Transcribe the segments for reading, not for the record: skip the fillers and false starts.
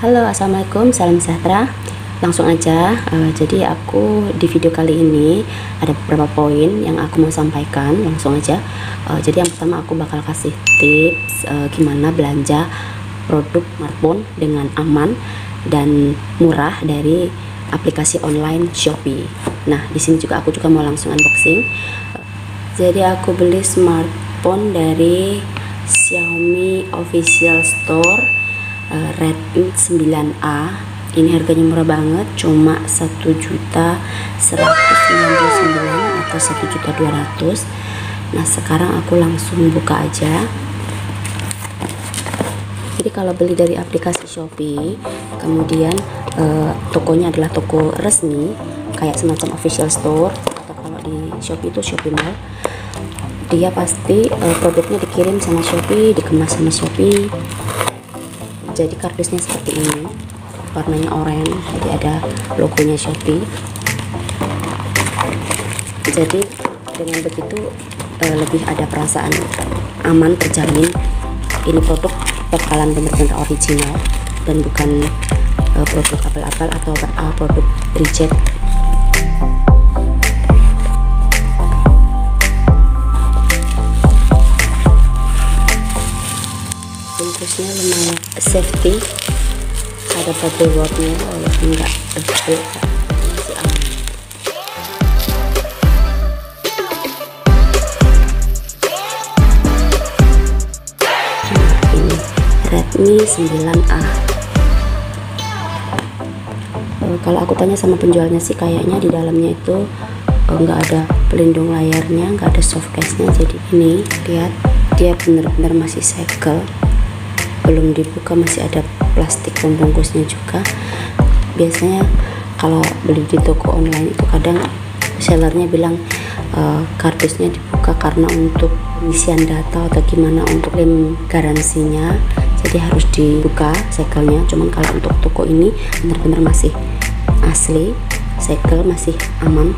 Halo, assalamualaikum, salam sejahtera. Langsung aja, jadi aku di video kali ini ada beberapa poin yang aku mau sampaikan. Langsung aja. Jadi yang pertama aku bakal kasih tips gimana belanja produk smartphone dengan aman dan murah dari aplikasi online Shopee. Nah, di sini juga aku mau langsung unboxing. Jadi aku beli smartphone dari Xiaomi Official Store Redmi 9A. Ini harganya murah banget, cuma 1.199.000 atau 1.200.000. Nah, sekarang aku langsung buka aja. Jadi kalau beli dari aplikasi Shopee, kemudian tokonya adalah toko resmi kayak semacam official store, atau kalau di Shopee itu Shopee Mall, dia pasti produknya dikirim sama Shopee, dikemas sama Shopee. Jadi kardusnya seperti ini, warnanya oranye, jadi ada logonya Shopee. Jadi dengan begitu lebih ada perasaan aman, terjamin ini produk bakalan benar-benar original dan bukan produk abal-abal atau produk reject. Bungkusnya lumayan safety, ada bubble wrapnya walaupun enggak tebal, masih aman. Nah, ini Redmi 9A. Kalau aku tanya sama penjualnya sih kayaknya di dalamnya itu enggak ada pelindung layarnya, enggak ada soft case-nya. Jadi ini lihat, dia benar-benar masih segel, belum dibuka, masih ada plastik pembungkusnya juga. Biasanya kalau beli di toko online itu kadang sellernya bilang kardusnya dibuka karena untuk pengisian data atau gimana, untuk klaim garansinya, jadi harus dibuka segelnya. Cuman kalau untuk toko ini benar-benar masih asli, segel masih aman.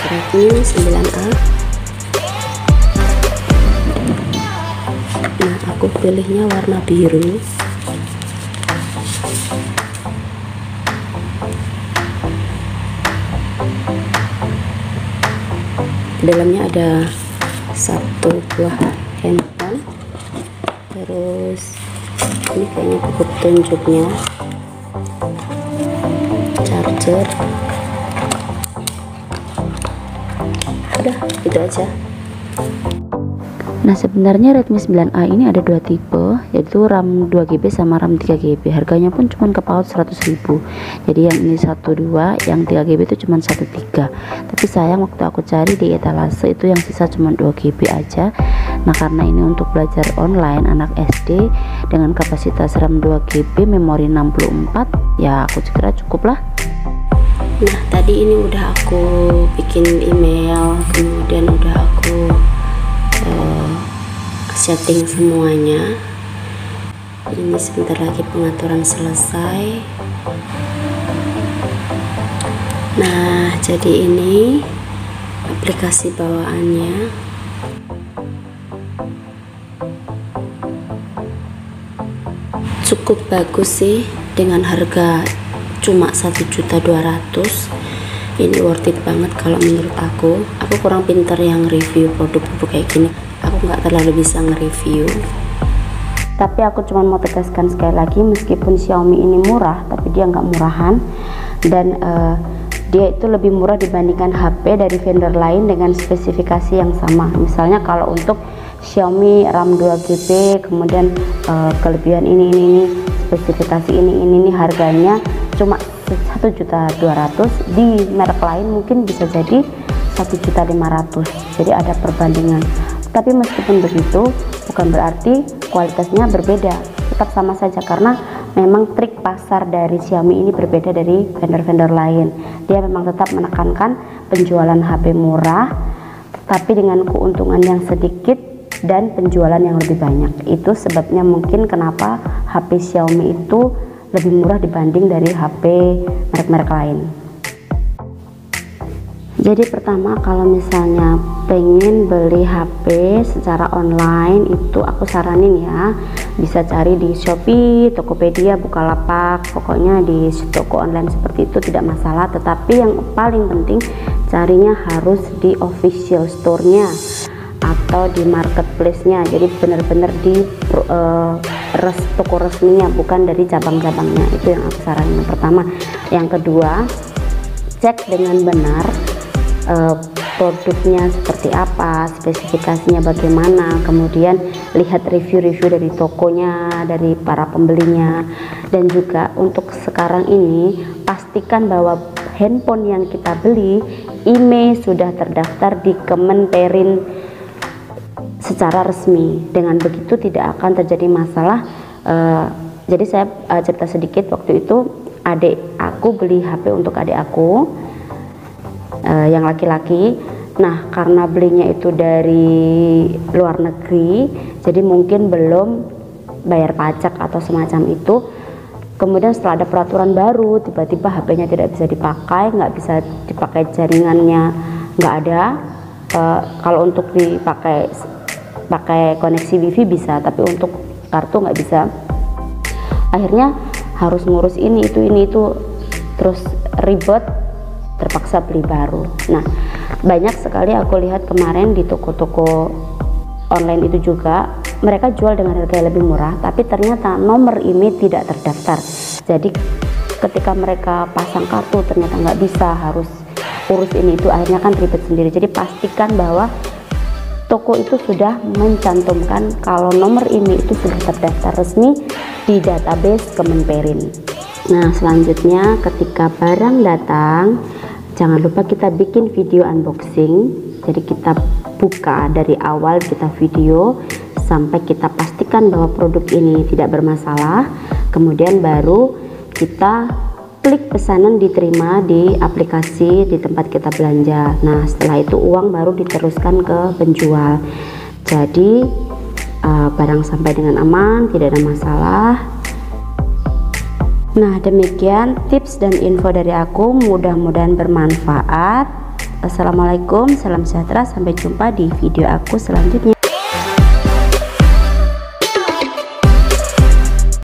Redmi 9A. Nah, aku pilihnya warna biru. Dalamnya ada satu buah handphone, terus ini kayaknya buku petunjuknya, charger. Udah, gitu aja. Nah, sebenarnya Redmi 9A ini ada dua tipe, yaitu RAM 2GB sama RAM 3GB. Harganya pun cuma kepaut 100.000. Jadi yang ini 12, yang 3GB itu cuma 13. Tapi sayang waktu aku cari di etalase itu yang sisa cuma 2GB aja. Nah, karena ini untuk belajar online anak SD dengan kapasitas RAM 2GB, memori 64, ya aku kira cukup lah. Nah, tadi ini udah aku bikin email, kemudian udah aku setting semuanya. Ini sebentar lagi pengaturan selesai. Nah, jadi ini aplikasi bawaannya. Cukup bagus sih, dengan harga cuma 1.200.000. Ini worth it banget kalau menurut aku. Aku kurang pinter yang review produk-produk kayak gini, aku nggak terlalu bisa nge-review. Tapi aku cuma mau tegaskan sekali lagi, meskipun Xiaomi ini murah, tapi dia nggak murahan, dan dia itu lebih murah dibandingkan HP dari vendor lain dengan spesifikasi yang sama. Misalnya kalau untuk Xiaomi RAM 2GB, kemudian kelebihan ini, spesifikasi ini harganya cuma 1.200.000, di merek lain mungkin bisa jadi 1.500.000. jadi ada perbandingan. Tapi meskipun begitu, bukan berarti kualitasnya berbeda, tetap sama saja, karena memang trik pasar dari Xiaomi ini berbeda dari vendor-vendor lain. Dia memang tetap menekankan penjualan HP murah, tapi dengan keuntungan yang sedikit dan penjualan yang lebih banyak. Itu sebabnya mungkin kenapa HP Xiaomi itu lebih murah dibanding dari HP merek-merek lain. Jadi pertama, kalau misalnya pengen beli HP secara online itu aku saranin ya, bisa cari di Shopee, Tokopedia, Bukalapak, pokoknya di toko online seperti itu tidak masalah. Tetapi yang paling penting carinya harus di official store-nya atau di marketplace-nya. Jadi benar-benar di toko resminya, bukan dari cabang-cabangnya. Itu yang aku saranin yang pertama. Yang kedua, cek dengan benar produknya seperti apa, spesifikasinya bagaimana, kemudian lihat review-review dari tokonya, dari para pembelinya. Dan juga untuk sekarang ini pastikan bahwa handphone yang kita beli IMEI sudah terdaftar di Kemenperin secara resmi. Dengan begitu tidak akan terjadi masalah. Jadi saya cerita sedikit, waktu itu adik aku beli HP untuk adik aku yang laki-laki. Nah, karena belinya itu dari luar negeri, jadi mungkin belum bayar pajak atau semacam itu. Kemudian setelah ada peraturan baru, tiba-tiba HP-nya tidak bisa dipakai, nggak bisa dipakai, jaringannya nggak ada. Kalau untuk dipakai koneksi wifi bisa, tapi untuk kartu nggak bisa. Akhirnya harus ngurus ini itu terus ribet, terpaksa beli baru. Nah, banyak sekali aku lihat kemarin di toko-toko online itu juga mereka jual dengan harga yang lebih murah, tapi ternyata nomor IMEI tidak terdaftar. Jadi ketika mereka pasang kartu ternyata nggak bisa, harus urus ini itu, akhirnya kan ribet sendiri. Jadi pastikan bahwa toko itu sudah mencantumkan kalau nomor IMEI itu sudah terdaftar resmi di database Kemenperin. Nah, selanjutnya ketika barang datang, jangan lupa kita bikin video unboxing. Jadi kita buka dari awal, kita video sampai kita pastikan bahwa produk ini tidak bermasalah. Kemudian baru kita klik pesanan diterima di aplikasi di tempat kita belanja. Nah, setelah itu uang baru diteruskan ke penjual. Jadi barang sampai dengan aman, tidak ada masalah. Nah, demikian tips dan info dari aku, mudah-mudahan bermanfaat. Assalamualaikum, salam sejahtera, sampai jumpa di video aku selanjutnya.